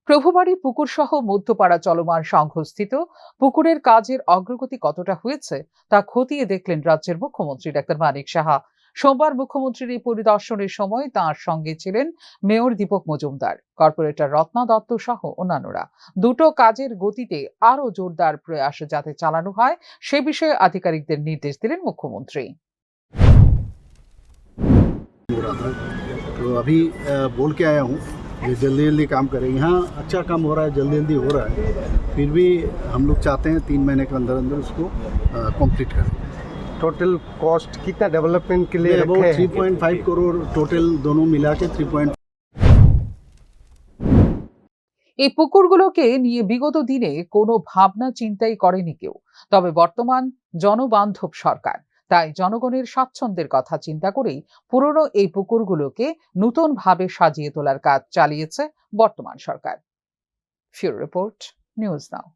প্রভুবাড়ি পুকুর সহ মধ্যপাড়া চলমান সংঘস্থিত পুকুরের কাজের অগ্রগতি কতটা হয়েছে তা খতিয়ে দেখলেন রাজ্যের মুখ্যমন্ত্রী ডাক্তার মানিক সাহা। সোমবার মুখ্যমন্ত্রীর এই পরিদর্শনের সময় তাঁর সঙ্গে ছিলেন মেয়র দীপক মজুমদার, কর্পোরেটর রত্না দত্ত সহ অন্যান্যরা। দুটো কাজের গতিতে আরো জোরদার প্রয়াস যাতে চালানো হয় সে বিষয়ে আধিকারিকদের নির্দেশ দিলেন মুখ্যমন্ত্রী। तो अभी बोल के आया हूँ ये जल्दी जल्दी काम करें। यहाँ अच्छा काम हो रहा है, जल्दी जल्दी हो रहा है। फिर भी हम लोग चाहते हैं 3 महीने के अंदर अंदर उसको कंप्लीट करें। टोटल कॉस्ट कितना डेवलपमेंट के लिए अबाउट 3.5 करोड़ टोटल दोनों मिला के 3. এই পুকুরগুলোকে নিয়ে বিগত দিনে কোনো ভাবনা চিন্তাই করেনি কেউ। তবে বর্তমান জনবান্ধব সরকার, তাই জনগণের স্বাচ্ছন্দ্যের কথা চিন্তা করেই পুরনো এই পুকুরগুলোকে নতুন ভাবে সাজিয়ে তোলার কাজ চালিয়েছে বর্তমান সরকার। ফিউরো রিপোর্ট, নিউজ নাও।